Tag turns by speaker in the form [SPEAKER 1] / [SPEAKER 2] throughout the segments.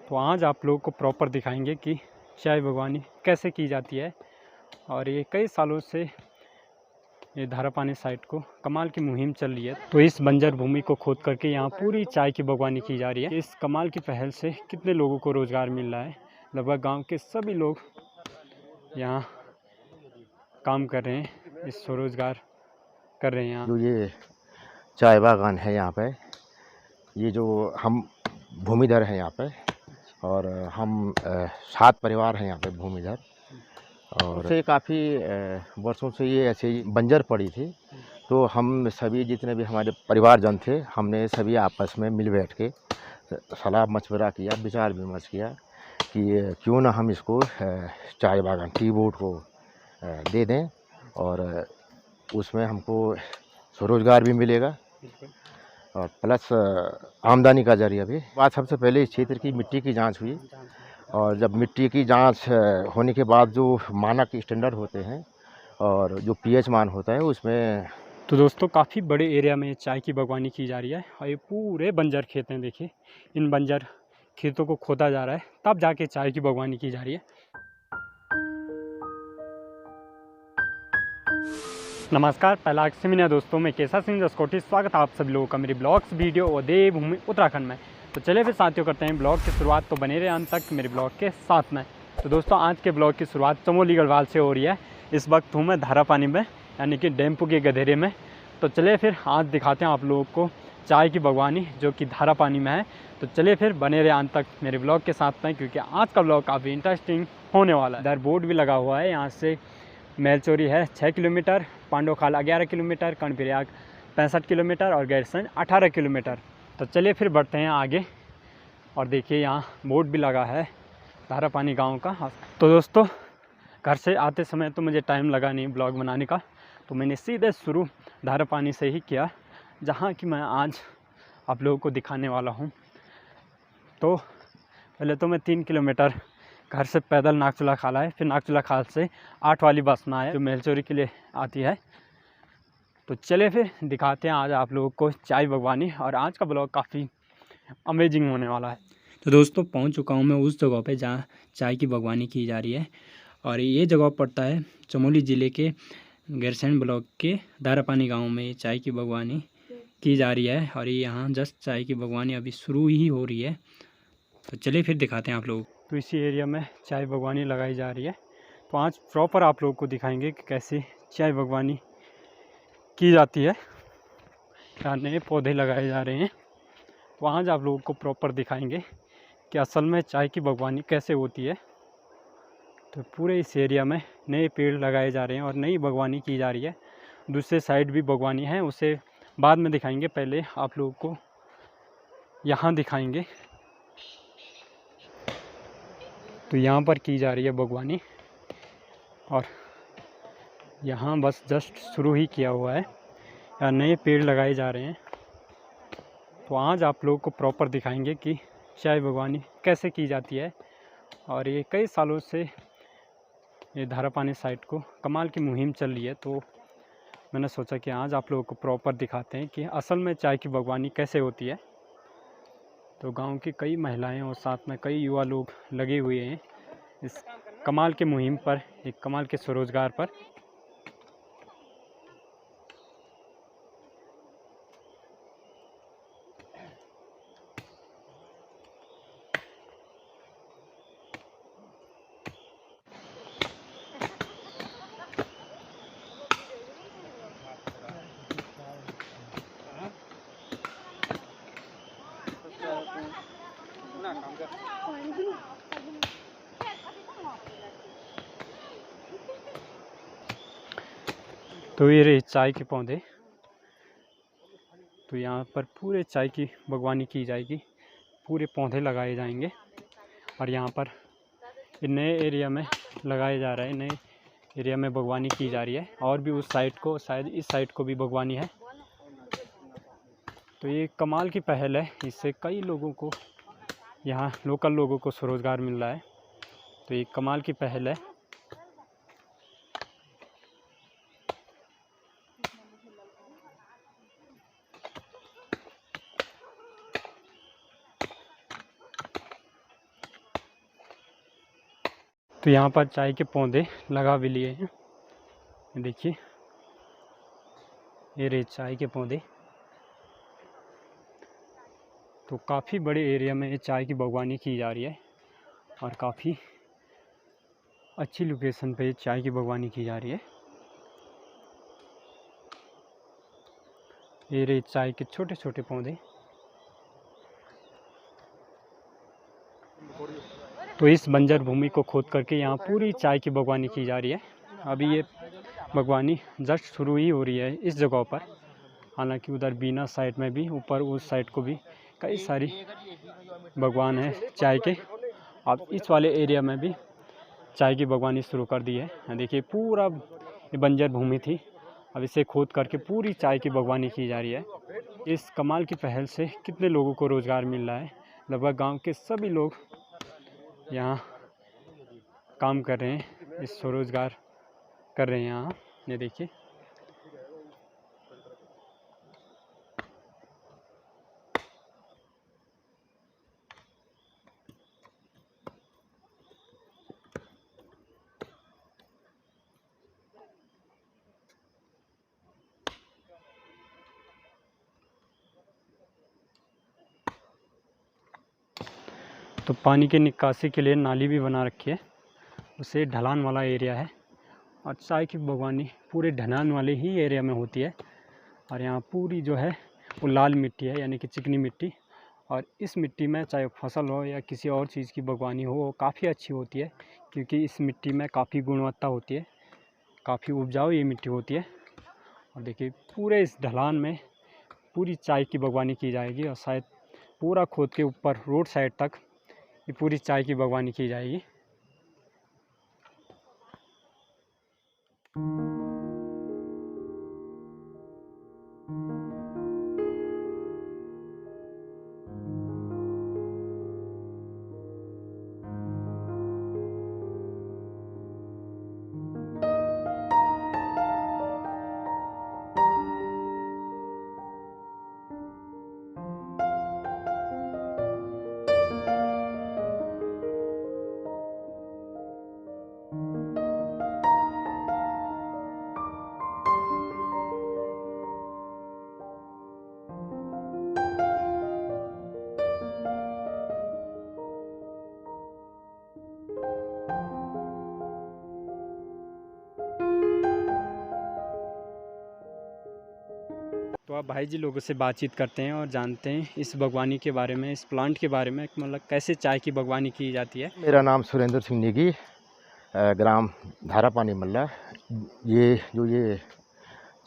[SPEAKER 1] तो आज आप लोगों को प्रॉपर दिखाएंगे कि चाय बागवानी कैसे की जाती है। और ये कई सालों से ये धारापानी साइट को कमाल की मुहिम चल रही है। तो इस बंजर भूमि को खोद करके यहाँ पूरी चाय की बागवानी की जा रही है। इस कमाल की पहल से कितने लोगों को रोज़गार मिल रहा है। लगभग गांव के सभी लोग यहाँ काम कर रहे हैं, इस स्वरोजगार कर रहे हैं यहाँ।
[SPEAKER 2] जो ये चाय बागान है यहाँ पे, ये जो हम भूमिधर हैं यहाँ पे, और हम 7 परिवार हैं यहाँ पे भूमिधर। और से काफ़ी वर्षों से ये ऐसे ही बंजर पड़ी थी। तो हम सभी जितने भी हमारे परिवारजन थे, हमने सभी आपस में मिल बैठ के सलाह मशवरा किया, विचार विमर्श किया कि क्यों ना हम इसको चाय बागान टी बोर्ड को दे दें, और उसमें हमको स्वरोजगार भी मिलेगा और प्लस आमदनी का जरिया भी। बात सबसे पहले इस क्षेत्र की मिट्टी की जांच हुई, और जब मिट्टी की जांच होने के बाद जो मानक स्टैंडर्ड होते हैं और जो पीएच मान होता है उसमें।
[SPEAKER 1] तो दोस्तों काफ़ी बड़े एरिया में चाय की बागवानी की जा रही है और ये पूरे बंजर खेत हैं। देखिए इन बंजर खेतों को खोदा जा रहा है, तब जाके चाय की बागवानी की जा रही है। नमस्कार, पहला अक्समिनिया दोस्तों, मैं केसा सिंह जसकोटी। स्वागत है आप सभी लोगों का मेरी ब्लॉग्स वीडियो और देवभूमि उत्तराखंड में। तो चलिए फिर साथियों करते हैं ब्लॉग की शुरुआत। तो बने रहे अंत तक मेरे ब्लॉग के साथ में। तो दोस्तों आज के ब्लॉग की शुरुआत चमोली गढ़वाल से हो रही है। इस वक्त हूँ मैं धारापानी में, यानी कि डेम्पू के गधेरे में। तो चलिए फिर आज दिखाते हैं आप लोगों को चाय की बागवानी जो कि धारापानी में है। तो चलिए फिर बने रहे अंत तक मेरे ब्लॉग के साथ में, क्योंकि आज का ब्लॉग काफ़ी इंटरेस्टिंग होने वाला है। इधर बोर्ड भी लगा हुआ है, यहाँ से मेलचोरी है 6 किलोमीटर, पांडोखाल 11 किलोमीटर, कर्णप्रयाग 65 किलोमीटर और गैरसैंण 18 किलोमीटर। तो चलिए फिर बढ़ते हैं आगे। और देखिए यहाँ बोर्ड भी लगा है धारापानी गांव का। तो दोस्तों घर से आते समय तो मुझे टाइम लगा नहीं ब्लॉग बनाने का, तो मैंने सीधे शुरू धारापानी से ही किया, जहाँ कि मैं आज आप लोगों को दिखाने वाला हूँ। तो पहले तो मैं 3 किलोमीटर घर से पैदल नागचूल्हा खाल आए, फिर नागचूल्हा खाल से 8 वाली बस में आए जो मेलचोरी के लिए आती है। तो चले फिर दिखाते हैं आज आप लोगों को चाय बागवानी, और आज का ब्लॉग काफ़ी अमेजिंग होने वाला है। तो दोस्तों पहुंच चुका हूं मैं उस जगह पे जहां चाय की बागवानी की जा रही है, और ये जगह पड़ता है चमोली ज़िले के गैरसैंण ब्लॉक के धारापानी गाँव में चाय की बागवानी की जा रही है। और ये यहाँ जस्ट चाय की बागवानी अभी शुरू ही हो रही है। तो चलिए फिर दिखाते हैं आप लोग। तो इसी एरिया में चाय बागवानी लगाई जा रही है। तो आज प्रॉपर आप लोगों को दिखाएंगे कि कैसे चाय बागवानी की जाती है, क्या नए पौधे लगाए जा रहे हैं। तो आज आप लोगों को प्रॉपर दिखाएंगे कि असल में चाय की बागवानी कैसे होती है। तो पूरे इस एरिया में नए पेड़ लगाए जा रहे हैं और नई बागवानी की जा रही है। दूसरे साइड भी बागवानी है, उसे बाद में दिखाएंगे, पहले आप लोगों को यहाँ दिखाएंगे। तो यहाँ पर की जा रही है बागवानी, और यहाँ बस जस्ट शुरू ही किया हुआ है, या नए पेड़ लगाए जा रहे हैं। तो आज आप लोगों को प्रॉपर दिखाएंगे कि चाय बागवानी कैसे की जाती है। और ये कई सालों से ये धारापानी साइट को कमाल की मुहिम चल रही है। तो मैंने सोचा कि आज आप लोगों को प्रॉपर दिखाते हैं कि असल में चाय की बागवानी कैसे होती है। तो गांव की कई महिलाएं और साथ में कई युवा लोग लगे हुए हैं इस कमाल के मुहिम पर, एक कमाल के स्वरोजगार पर। तो ये रहे चाय के पौधे। तो यहाँ पर पूरे चाय की बागवानी की जाएगी, पूरे पौधे लगाए जाएंगे। और यहाँ पर ये नए एरिया में लगाया जा रहा है, नए एरिया में बागवानी की जा रही है। और भी उस साइड को, शायद इस साइड को भी बागवानी है। तो ये कमाल की पहल है, इससे कई लोगों को, यहाँ लोकल लोगों को स्वरोजगार मिल रहा है। तो ये कमाल की पहल है। तो यहाँ पर चाय के पौधे लगा भी लिए हैं, देखिए ये रहे चाय के पौधे। तो काफ़ी बड़े एरिया में ये चाय की बागवानी की जा रही है और काफ़ी अच्छी लोकेशन पे चाय की बागवानी की जा रही है। ये रहे चाय के छोटे छोटे पौधे। तो इस बंजर भूमि को खोद करके यहाँ पूरी चाय की बागवानी की जा रही है। अभी ये बागवानी जस्ट शुरू ही हो रही है इस जगह पर, हालांकि उधर बीना साइड में भी, ऊपर उस साइड को भी कई सारी बागवान है चाय के। अब इस वाले एरिया में भी चाय की बागवानी शुरू कर दी है। देखिए पूरा ये बंजर भूमि थी, अब इसे खोद करके पूरी चाय की बागवानी की जा रही है। इस कमाल की पहल से कितने लोगों को रोज़गार मिल रहा है। लगभग गांव के सभी लोग यहाँ काम कर रहे हैं, इस स्वरोजगार कर रहे हैं यहाँ। ये देखिए तो पानी के निकासी के लिए नाली भी बना रखी है, उसे ढलान वाला एरिया है और चाय की बागवानी पूरे ढलान वाले ही एरिया में होती है। और यहाँ पूरी जो है वो लाल मिट्टी है, यानी कि चिकनी मिट्टी, और इस मिट्टी में चाहे फसल हो या किसी और चीज़ की बागवानी हो वो काफ़ी अच्छी होती है, क्योंकि इस मिट्टी में काफ़ी गुणवत्ता होती है, काफ़ी उपजाऊ ये मिट्टी होती है। और देखिए पूरे इस ढलान में पूरी चाय की बागवानी की जाएगी और शायद पूरा खोद के ऊपर रोड साइड तक ये पूरी चाय की बागवानी की जाएगी। तो आप भाई जी लोगों से बातचीत करते हैं और जानते हैं इस बागवानी के बारे में, इस प्लांट के बारे में, मतलब कैसे चाय की बागवानी की जाती है।
[SPEAKER 2] मेरा नाम सुरेंद्र सिंह नेगी, ग्राम धारापानी मल्ला। ये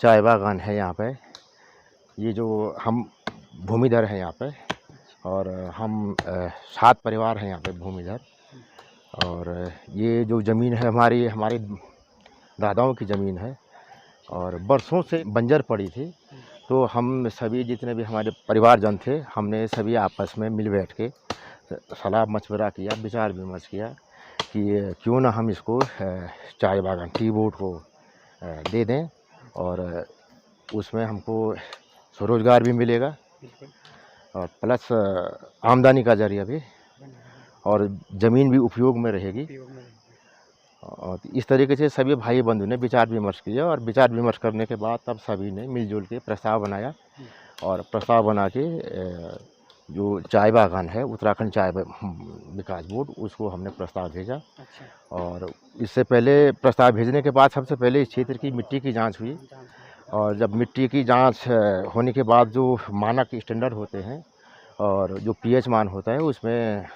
[SPEAKER 2] चाय बागान है यहाँ पे, ये जो हम भूमिधर हैं यहाँ पे, और हम 7 परिवार हैं यहाँ पे भूमिधर। और ये जो ज़मीन है हमारे दादाओं की ज़मीन है और बरसों से बंजर पड़ी थी। तो हम सभी जितने भी हमारे परिवारजन थे, हमने सभी आपस में मिल बैठ के सलाह मशवरा किया, विचार विमर्श किया कि क्यों ना हम इसको चाय बागान टी बोर्ड को दे दें, और उसमें हमको स्वरोजगार भी मिलेगा और प्लस आमदनी का जरिया भी, और ज़मीन भी उपयोग में रहेगी। और इस तरीके से सभी भाई बंधु ने विचार विमर्श किया, और विचार विमर्श करने के बाद तब सभी ने मिलजुल के प्रस्ताव बनाया, और प्रस्ताव बना के जो चाय बागान है उत्तराखंड चाय विकास बोर्ड, उसको हमने प्रस्ताव भेजा। और इससे पहले प्रस्ताव भेजने के बाद सबसे पहले इस क्षेत्र की मिट्टी की जांच हुई, और जब मिट्टी की जांच होने के बाद जो मानक स्टैंडर्ड होते हैं और जो पीएच मान होता है उसमें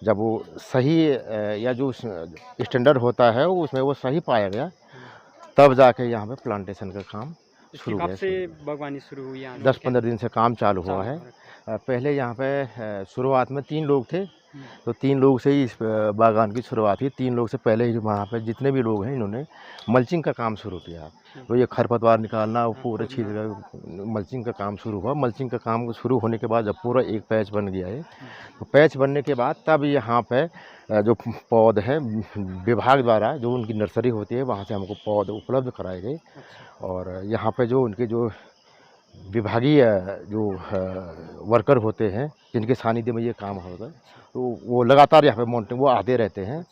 [SPEAKER 2] जब वो सही या जो स्टैंडर्ड होता है उसमें वो सही पाया गया, तब जाके यहाँ पे प्लांटेशन का काम शुरू
[SPEAKER 1] कब से बागवानी शुरू हुई?
[SPEAKER 2] 10-15 दिन से काम चालू हुआ है। पहले यहाँ पे शुरुआत में 3 लोग थे, तो 3 लोग से ही इस बागान की शुरुआत हुई। 3 लोग से पहले ही वहाँ पे जितने भी लोग हैं इन्होंने मल्चिंग का काम शुरू किया। तो ये खरपतवार निकालना, पूरे क्षेत्र मल्चिंग का काम शुरू हुआ। मल्चिंग का काम शुरू होने के बाद जब पूरा एक पैच बन गया है, तो पैच बनने के बाद तब यहाँ पे जो पौध हैं विभाग द्वारा, जो उनकी नर्सरी होती है वहाँ से हमको पौध उपलब्ध कराए गए। और यहाँ पे जो उनके जो विभागीय जो वर्कर होते हैं जिनके सानिध्य में ये काम होता है, तो वो लगातार यहाँ पे मॉनिटरिंग वो आते रहते हैं।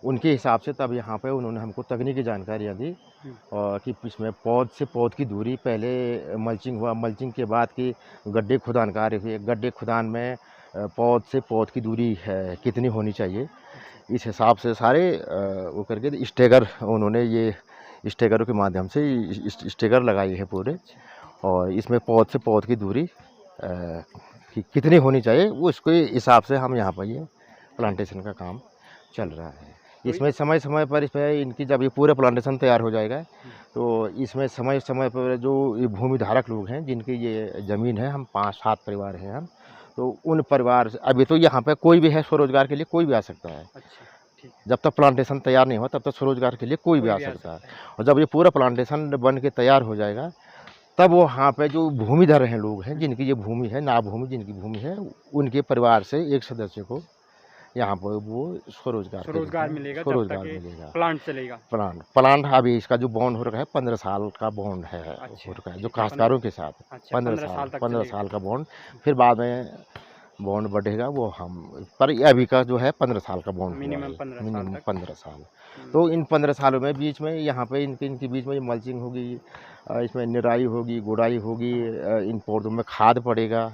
[SPEAKER 2] उनके हिसाब से तब यहाँ पे उन्होंने हमको तकनीकी जानकारियाँ दी और कि इसमें पौध से पौध की दूरी, पहले मल्चिंग हुआ, मल्चिंग के बाद की गड्ढे खुदान कार्य हुए, गड्ढे खुदान में पौध से पौध की दूरी कितनी होनी चाहिए, इस हिसाब से सारे वो करके स्टेगर, उन्होंने ये स्टेगरों के माध्यम से स्टेगर लगाई है पूरे, और इसमें पौध से पौध की दूरी कितनी होनी चाहिए वो उसके हिसाब से हम यहाँ पर ये प्लांटेशन का काम चल रहा है। इसमें समय समय पर इसमें इनकी जब ये पूरा प्लांटेशन तैयार हो जाएगा तो इसमें समय समय पर जो ये भूमि धारक लोग हैं जिनकी ये ज़मीन है, हम 5-7 परिवार हैं हम, तो उन परिवार से अभी तो यहाँ पे कोई भी है स्वरोजगार के लिए, कोई भी आ सकता है। जब तक प्लांटेशन तैयार नहीं हुआ तब तक स्वरोजगार के लिए कोई भी आ सकता है, और जब ये पूरा प्लांटेशन बन के तैयार हो जाएगा तब वो यहाँ पे जो भूमिधर हैं लोग हैं जिनकी ये भूमि है, ना भूमि जिनकी भूमि है, उनके परिवार से एक सदस्य को यहाँ पर वो स्वरोजगार मिलेगा,
[SPEAKER 1] प्लांट चलेगा।
[SPEAKER 2] प्लांट अभी इसका जो बॉन्ड हो रखा है 15 साल का बॉन्ड है, हो रखा है जो काश्तकारों के साथ 15 साल का बॉन्ड, फिर बाद में बॉन्ड बढ़ेगा वो हम पर अभी का जो है 15 साल का बॉन्ड, मिनिमम 15 साल। तो इन 15 सालों में बीच में यहाँ पे इनके बीच में मल्चिंग होगी, इसमें निराई होगी, गुड़ाई होगी, इन पौधों में खाद पड़ेगा,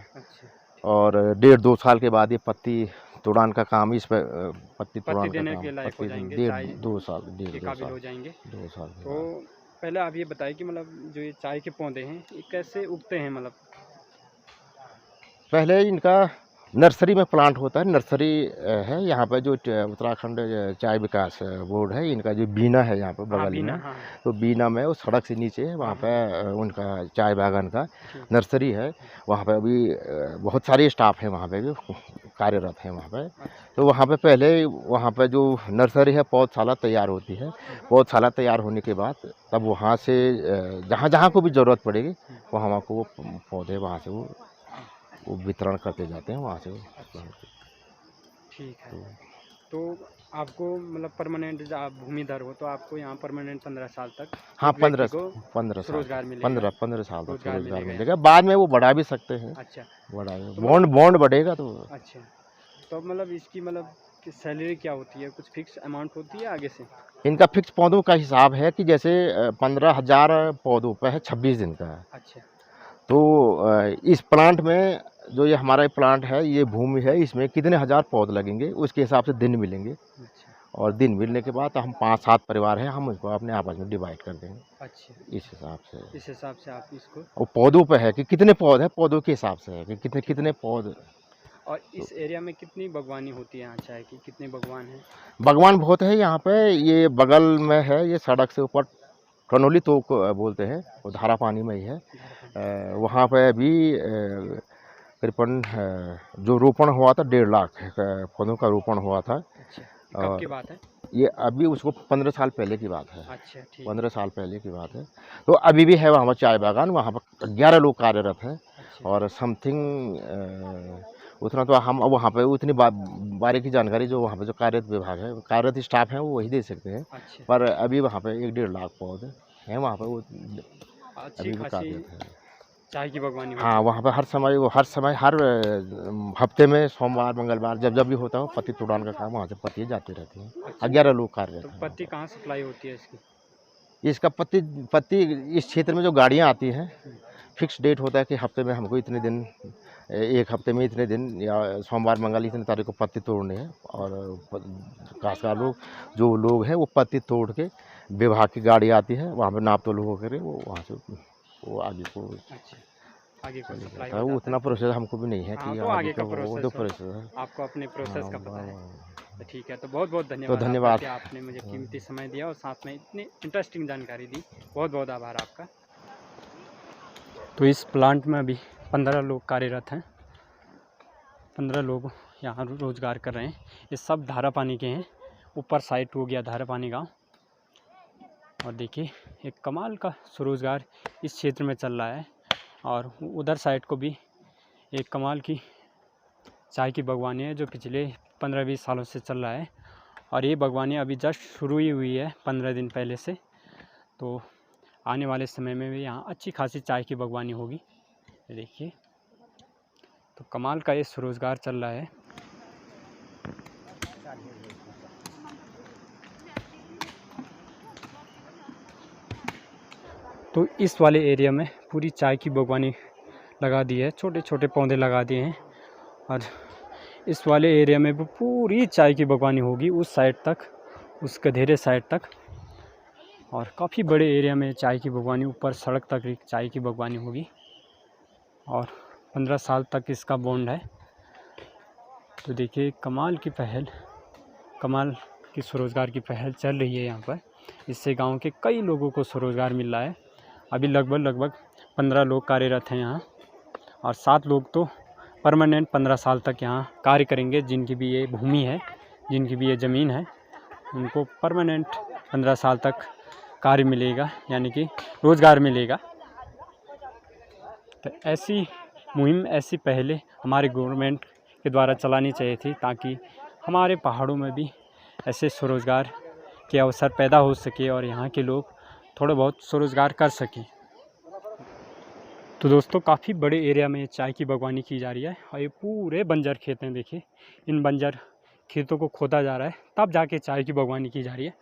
[SPEAKER 2] और 1.5-2 साल के बाद ये पत्ती तोड़ान का काम, इस पर पत्ती तोड़ान का काम, 1.5-2 साल
[SPEAKER 1] हो जाएंगे।
[SPEAKER 2] 2 साल।
[SPEAKER 1] तो पहले आप ये बताइए कि मतलब जो ये चाय के पौधे हैं ये कैसे उगते हैं? मतलब
[SPEAKER 2] पहले इनका नर्सरी में प्लांट होता है, नर्सरी है यहाँ पे जो उत्तराखंड चाय विकास बोर्ड है, इनका जो बीना है यहाँ पे बगल में, तो बीना में वो सड़क से नीचे है, वहाँ पे उनका चाय बागान का नर्सरी है। वहाँ पे अभी बहुत सारे स्टाफ हैं वहाँ पे भी कार्यरत हैं वहाँ पे। तो वहाँ पे पहले वहाँ पे जो नर्सरी है पौधशाला तैयार होती है, पौधशाला तैयार होने के बाद तब वहाँ से जहाँ जहाँ को भी ज़रूरत पड़ेगी वहाँ को वो पौधे वहाँ से वो वितरण करते जाते हैं वहाँ से।
[SPEAKER 1] ठीक है। तो आपको मतलब परमानेंट जब आप भूमिधर हो तो आपको यहाँ परमानेंट 15 साल तक,
[SPEAKER 2] हाँ 15 साल
[SPEAKER 1] रोजगार मिलेगा,
[SPEAKER 2] 15 साल तक रोजगार मिलेगा। बाद में वो बढ़ा भी सकते हैं।
[SPEAKER 1] अच्छा,
[SPEAKER 2] बढ़ा बॉन्ड बढ़ेगा तो।
[SPEAKER 1] अच्छा, तो मतलब इसकी मतलब सैलरी क्या होती है? कुछ फिक्स अमाउंट होती है आगे से?
[SPEAKER 2] इनका फिक्स पौधों का हिसाब है कि जैसे 15,000 पौधों पर है 26 दिन का।
[SPEAKER 1] अच्छा,
[SPEAKER 2] तो इस प्लांट में जो ये हमारा प्लांट है, ये भूमि है, इसमें कितने हजार पौध लगेंगे उसके हिसाब से दिन मिलेंगे।
[SPEAKER 1] अच्छा।
[SPEAKER 2] और दिन मिलने के बाद हम 5-7 परिवार हैं, हम उसको अपने आपस में डिवाइड कर देंगे।
[SPEAKER 1] अच्छा,
[SPEAKER 2] इस हिसाब से
[SPEAKER 1] आप इसको,
[SPEAKER 2] और पौधों पे है कि कितने पौध है, पौधों के हिसाब से है कि कितने पौध।
[SPEAKER 1] और इस एरिया में कितनी बागवानी होती है यहाँ चाय की? कितने बागवान हैं?
[SPEAKER 2] बागवान बहुत है यहाँ पे। ये बगल में है, ये सड़क से ऊपर टनोली तो बोलते हैं, वो धारा पानी में ही है। वहाँ पे अभी करीबन जो रोपण हुआ था 1.5 लाख पौधों का रोपण हुआ था।
[SPEAKER 1] अच्छा, कब की बात है?
[SPEAKER 2] ये अभी उसको 15 साल पहले की बात है।
[SPEAKER 1] अच्छा, ठीक।
[SPEAKER 2] 15 साल पहले की बात है। तो अभी भी है वहाँ पर चाय बागान, वहाँ पर 11 लोग कार्यरत हैं। अच्छा। और समथिंग उतना तो हम वहाँ पे उतनी बारीकी जानकारी जो वहाँ पे जो कार्यरत विभाग है, कार्यरत स्टाफ हैं वो वही दे सकते हैं। अच्छा। पर अभी वहाँ पे 1-1.5 लाख पौधे हैं वहाँ पे, वो अभी भी कार्यरत है।
[SPEAKER 1] चाय की बागवानी?
[SPEAKER 2] हाँ, वहाँ पे हर समय हर हफ्ते में सोमवार मंगलवार जब भी होता है पत्ती तोड़ान का काम वहाँ से पत्ती जाती रहती हैं। अच्छा। 11 लोग कार्यरत हैं।
[SPEAKER 1] तो पत्ती कहाँ सप्लाई होती है इसकी?
[SPEAKER 2] इसका पत्ती इस क्षेत्र में जो गाड़ियाँ आती हैं, फिक्स डेट होता है कि हफ्ते में हमको इतने दिन, एक हफ्ते में इतने दिन या सोमवार मंगल इतने तारीख को पत्ती तोड़नी है। और काश्तकार लोग जो लोग हैं वो पत्ती तोड़ के विभाग की गाड़ी आती है, वहाँ पे नाप तोल होकर वो वहाँ से वो आगे को।
[SPEAKER 1] अच्छा, आगे को सप्लाई
[SPEAKER 2] है। वो उतना प्रोसेस हमको भी नहीं है कि
[SPEAKER 1] तो आगे का प्रोसेस है, आपको अपने प्रोसेस का पता है। तो ठीक है, तो बहुत बहुत धन्यवाद।
[SPEAKER 2] तो धन्यवाद,
[SPEAKER 1] आपने मुझे कीमती समय दिया और साथ में इतनी इंटरेस्टिंग जानकारी दी, बहुत बहुत आभार आपका। तो इस प्लांट में अभी 15 लोग कार्यरत हैं, 15 लोग यहाँ रोजगार कर रहे हैं। ये सब धारा पानी के हैं, ऊपर साइड हो गया धारा पानी गाँव। और देखिए एक कमाल का स्वरोजगार इस क्षेत्र में चल रहा है। और उधर साइड को भी एक कमाल की चाय की बागवानी है जो पिछले 15-20 सालों से चल रहा है। और ये बागवानी अभी जस्ट शुरू ही हुई है 15 दिन पहले से। तो आने वाले समय में भी यहाँ अच्छी खासी चाय की बागवानी होगी। ये देखिए, तो कमाल का ये स्वरोजगार चल रहा है। तो इस वाले एरिया में पूरी चाय की बागवानी लगा दी है, छोटे छोटे पौधे लगा दिए हैं। और इस वाले एरिया में भी पूरी चाय की बागवानी होगी, उस साइड तक, उस गधेरे साइड तक। और काफ़ी बड़े एरिया में चाय की बागवानी, ऊपर सड़क तक चाय की बागवानी होगी। और 15 साल तक इसका बॉन्ड है। तो देखिए, कमाल की पहल, कमाल की स्वरोजगार की पहल चल रही है यहाँ पर। इससे गांव के कई लोगों को स्वरोजगार मिल रहा है। अभी लगभग 15 लोग कार्यरत हैं यहाँ, और 7 लोग तो परमानेंट 15 साल तक यहाँ कार्य करेंगे। जिनकी भी ये भूमि है, जिनकी भी ये ज़मीन है, उनको परमानेंट 15 साल तक कार्य मिलेगा, यानी कि रोज़गार मिलेगा। तो ऐसी मुहिम, ऐसी पहले हमारे गवर्नमेंट के द्वारा चलानी चाहिए थी, ताकि हमारे पहाड़ों में भी ऐसे स्वरोजगार के अवसर पैदा हो सके और यहाँ के लोग थोड़ा बहुत स्वरोजगार कर सकें। तो दोस्तों, काफ़ी बड़े एरिया में चाय की बागवानी की जा रही है, और ये पूरे बंजर खेत हैं। देखिए, इन बंजर खेतों को खोदा जा रहा है, तब जाके चाय की बागवानी की जा रही है।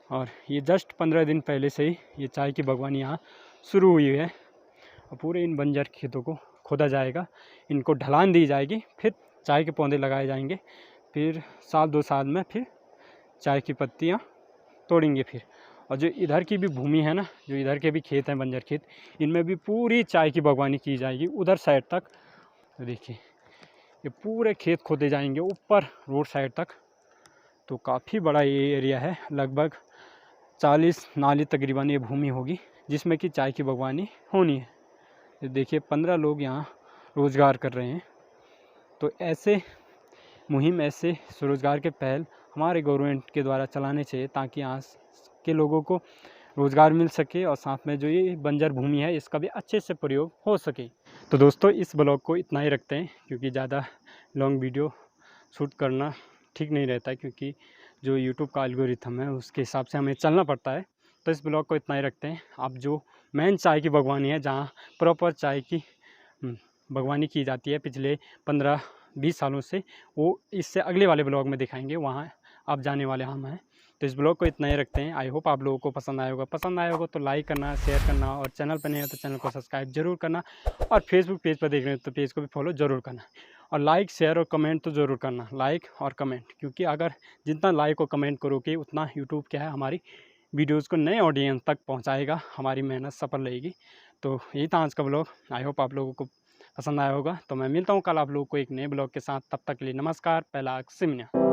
[SPEAKER 1] और ये जस्ट 15 दिन पहले से ही ये चाय की बागवानी यहाँ शुरू हुई है। और पूरे इन बंजर खेतों को खोदा जाएगा, इनको ढलान दी जाएगी, फिर चाय के पौधे लगाए जाएंगे। फिर 1-2 साल में फिर चाय की पत्तियाँ तोड़ेंगे फिर। और जो इधर की भी भूमि है ना, जो इधर के भी खेत हैं, बंजर खेत, इनमें भी पूरी चाय की बागवानी की जाएगी, उधर साइड तक। तो देखिए, ये पूरे खेत खोदे जाएंगे ऊपर रोड साइड तक। तो काफ़ी बड़ा ये एरिया है, लगभग 40 नाली तकरीबन ये भूमि होगी, जिसमें कि चाय की बागवानी होनी है। तो देखिए, 15 लोग यहाँ रोज़गार कर रहे हैं। तो ऐसे मुहिम, ऐसे स्वरोजगार के पहल हमारे गवर्नमेंट के द्वारा चलाने चाहिए, ताकि यहाँ के लोगों को रोज़गार मिल सके, और साथ में जो ये बंजर भूमि है, इसका भी अच्छे से प्रयोग हो सके। तो दोस्तों, इस ब्लॉग को इतना ही रखते हैं, क्योंकि ज़्यादा लॉन्ग वीडियो शूट करना ठीक नहीं रहता है, क्योंकि जो यूट्यूब का एल्गोरिथम है उसके हिसाब से हमें चलना पड़ता है। तो इस ब्लॉग को इतना ही रखते हैं। आप जो मेन चाय की बागवानी है, जहाँ प्रॉपर चाय की बागवानी की जाती है पिछले 15-20 सालों से, वो इससे अगले वाले ब्लॉग में दिखाएंगे, वहाँ आप जाने वाले हम हैं। तो इस ब्लॉग को इतना ही रखते हैं। आई होप आप लोगों को पसंद आया होगा। पसंद आया होगा तो लाइक करना, शेयर करना, और चैनल पर नहीं है तो चैनल को सब्सक्राइब जरूर करना, और फेसबुक पेज पर देख रहे हो तो पेज को भी फॉलो ज़रूर करना, और लाइक, शेयर और कमेंट तो ज़रूर करना, लाइक और कमेंट, क्योंकि अगर जितना लाइक और कमेंट करोगे, उतना यूट्यूब क्या है, हमारी वीडियोज़ को नए ऑडियंस तक पहुँचाएगा, हमारी मेहनत सफल रहेगी। तो यही था आज का ब्लॉग। आई होप आप लोगों को पसंद आया होगा। तो मैं मिलता हूँ कल आप लोगों को एक नए ब्लॉग के साथ। तब तक के लिए नमस्कार। पहला सिमनिया।